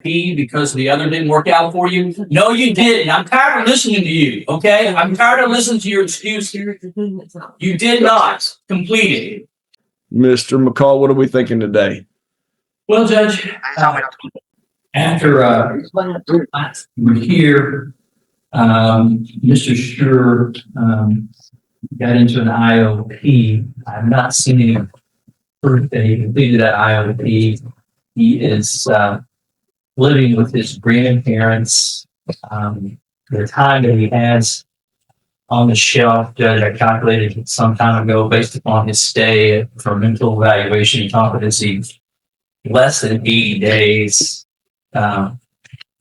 because the other didn't work out for you? No, you didn't. I'm tired of listening to you, okay? I'm tired of listening to your excuse. You did not complete it. Mr. McCall, what are we thinking today? Well, Judge, after we're here, Mr. Schur got into an IOP. I've not seen any proof that he completed that IOP. He is living with his grandparents. The time that he has on the shelf, Judge, I calculated it some time ago based upon his stay for mental evaluation competency, less than 80 days on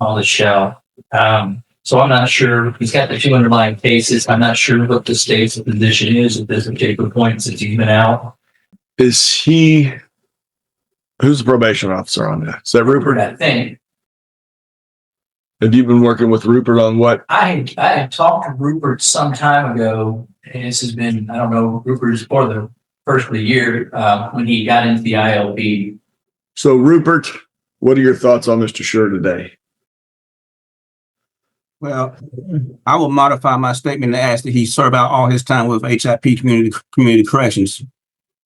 the shelf. So I'm not sure. He's got the 2 underlying cases. I'm not sure what the state's position is at this particular point since he's been out. Who's the probation officer on that? Is that Rupert? I think. Have you been working with Rupert on what? I had talked to Rupert some time ago, and this has been, I don't know, Rupert is for the first of the year when he got into the ILB. So, Rupert, what are your thoughts on Mr. Schur today? Well, I will modify my statement to ask that he serve out all his time with HIP community corrections.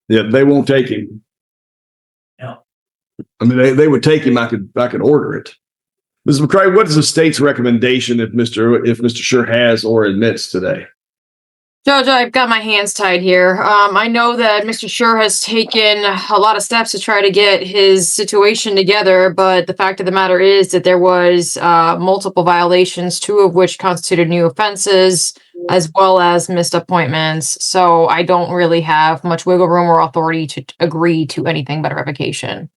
Yeah, they won't take him. No. I mean, they would take him. I could order it. Ms. McCray, what is the state's recommendation if Mr. Schur has or admits today? Judge, I've got my hands tied here. I know that Mr. Schur has taken a lot of steps to try to get his situation together, but the fact of the matter is that there was multiple violations, 2 of which constituted new offenses, as well as missed appointments. So I don't really have much wiggle room or authority to agree to anything but a revocation.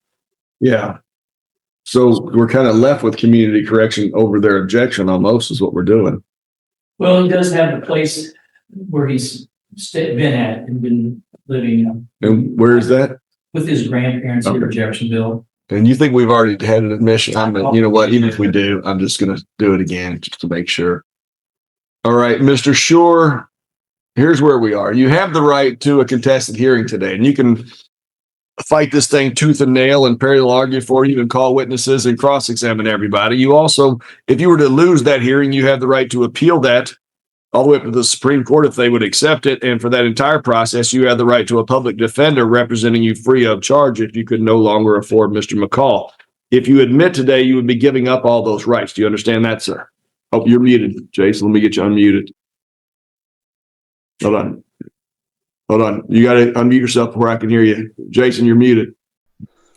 Yeah. So we're kind of left with community correction over their objection almost is what we're doing. Well, he does have the place where he's been at and been living. And where is that? With his grandparents here in Jeffersonville. And you think we've already had an admission? You know what? Even if we do, I'm just going to do it again just to make sure. All right, Mr. Schur, here's where we are. You have the right to a contested hearing today, and you can fight this thing tooth and nail and parallel argue for you and call witnesses and cross-examine everybody. You also, if you were to lose that hearing, you have the right to appeal that all the way up to the Supreme Court if they would accept it. And for that entire process, you have the right to a public defender representing you free of charge if you could no longer afford Mr. McCall. If you admit today, you would be giving up all those rights. Do you understand that, sir? Oh, you're muted, Jason. Let me get you unmuted. Hold on. You got to unmute yourself where I can hear you. Jason, you're muted.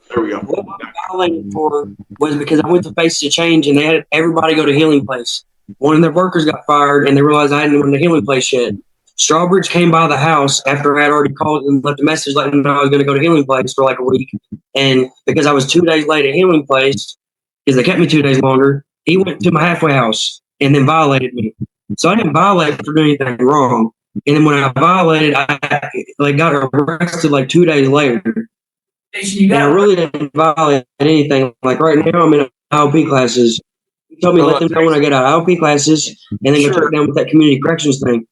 There we go. What I violated for was because I went to Face the Change and they had everybody go to Healing Place. One of their workers got fired and they realized I hadn't went to Healing Place yet. Strawbridge came by the house after I had already called and left a message letting them know I was going to go to Healing Place for like a week. And because I was 2 days late at Healing Place, because they kept me 2 days longer, he went to my halfway house and then violated me. So I didn't violate for doing anything wrong. And then when I violated, I got arrested like 2 days later. And I really didn't violate anything. Like right now, I'm in IOP classes. He told me to let them know when I get out of IOP classes and then go check down with that community corrections thing.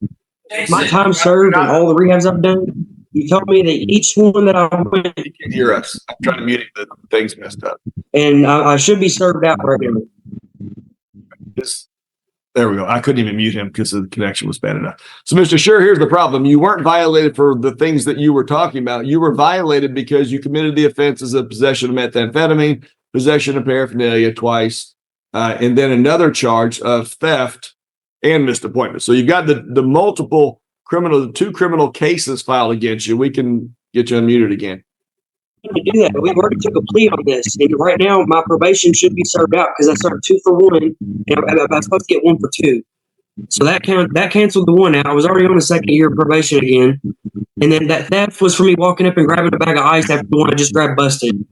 My time served and all the rehabs I've done, he told me that each one that I went. You can hear us. I'm trying to mute it. The thing's messed up. And I should be served out right now. There we go. I couldn't even mute him because the connection was bad enough. So, Mr. Schur, here's the problem. You weren't violated for the things that you were talking about. You were violated because you committed the offenses of possession of methamphetamine, possession of paraphernalia twice, and then another charge of theft and missed appointment. So you've got the multiple criminal, 2 criminal cases filed against you. We can get you unmuted again. To do that. We've already took a plea on this, and right now my probation should be served out because I served 2 for 1, and I'm supposed to get 1 for 2. So that canceled the 1 out. I was already on the 2nd year of probation again, and then that theft was for me walking up and grabbing a bag of ice after the one I just grabbed busted.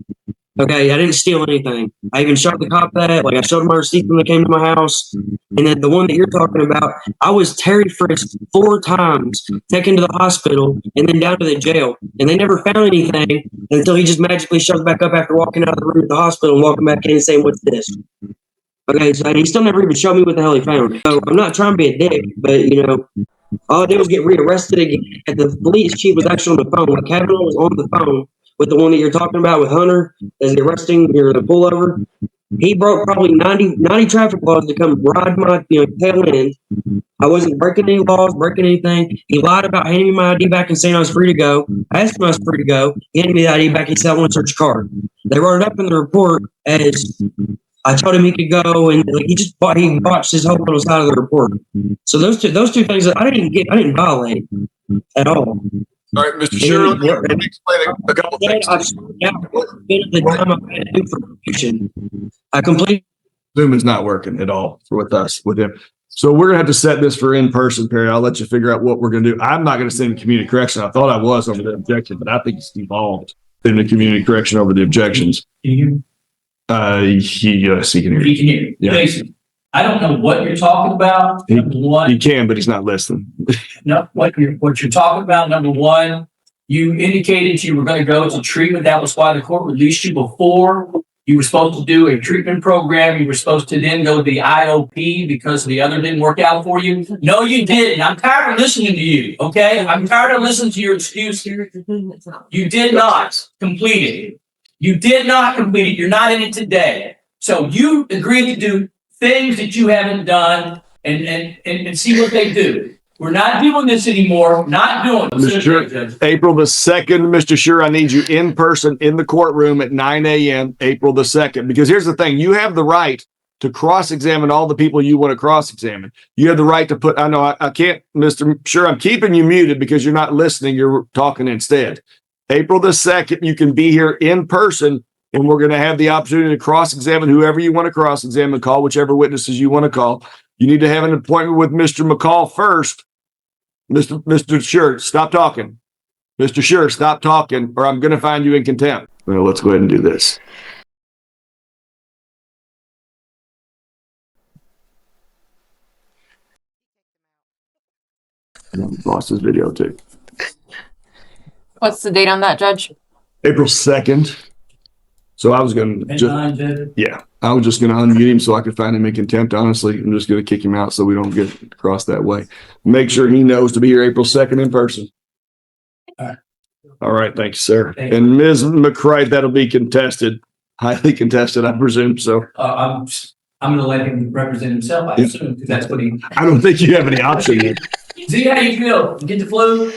Okay, I didn't steal anything. I even showed the cop that. Like I showed him my receipt when they came to my house. And then the one that you're talking about, I was Terry frisked 4 times, taken to the hospital, and then down to the jail. And they never found anything until he just magically shows back up after walking out of the room at the hospital and walking back in and saying, "What's this?" Okay, so he still never even showed me what the hell he found. So I'm not trying to be a dick, but all I did was get rearrested again. And the police chief was actually on the phone. Like Kavanaugh was on the phone with the one that you're talking about with Hunter as the arresting or the pullover. He broke probably 90 traffic laws to come ride my, tail end. I wasn't breaking any laws, breaking anything. He lied about handing me my ID back and saying I was free to go. I asked him I was free to go. He handed me the ID back. He said I want to search a car. They wrote it up in the report as I told him he could go, and like he botched his whole little side of the report. So those two things that I didn't violate at all. All right, Mr. Sure, let me explain a couple things. I started out with the time I had to do for probation. I completely. Zoom is not working at all with him. So we're gonna have to set this for in-person, Perry. I'll let you figure out what we're gonna do. I'm not gonna send him community correction. I thought I was over the objection, but I think it's devolved in the community correction over the objections. Can you hear me? Yes, he can hear you. He can hear you. Yeah. Jason, I don't know what you're talking about. He- Number one, He can, but he's not listening. no, what you're talking about. Number one, you indicated you were going to go to treatment. That was why the court released you before. You were supposed to do a treatment program. You were supposed to then go to the IOP because the other didn't work out for you. No, you didn't. I'm tired of listening to you. Okay, I'm tired of listening to your excuses. You did not complete it. You did not complete it. You're not in it today. So you agreed to do things that you haven't done and see what they do. We're not doing this anymore. Not doing it. April the 2nd, Mr. Sure, I need you in person in the courtroom at 9 a.m. April the 2nd. Because here's the thing, you have the right to cross-examine all the people you want to cross-examine. You have the right to put, I can't, Mr. Sure, I'm keeping you muted because you're not listening, you're talking instead. April the 2nd, you can be here in person, and we're going to have the opportunity to cross-examine whoever you want to cross-examine, call whichever witnesses you want to call. You need to have an appointment with Mr. McCall first. Mr. Sure, stop talking. Mr. Sure, stop talking, or I'm going to find you in contempt. Well, let's go ahead and do this. Lost his video too. What's the date on that, Judge? April 2nd. So I was going to I was just going to unmute him so I could find him in contempt. Honestly, I'm just going to kick him out so we don't get across that way. Make sure he knows to be here April 2nd in person. All right. Thank you, sir. Thank you. And Ms. McCray, that'll be contested, highly contested, I presume. So I'm going to let him represent himself, I assume, because that's what he. I don't think you have any option here. See how you feel? Get the flu?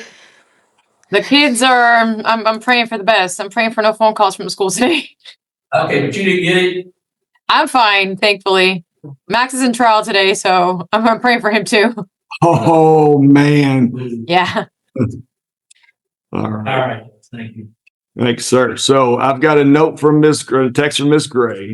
The kids are, I'm praying for the best. I'm praying for no phone calls from the school today. Okay, but you didn't get it? I'm fine, thankfully. Max is in trial today, so I'm praying for him too. Oh, man. Yeah. All right. All right, thank you. Thanks, sir. So I've got a note from text from Miss Gray.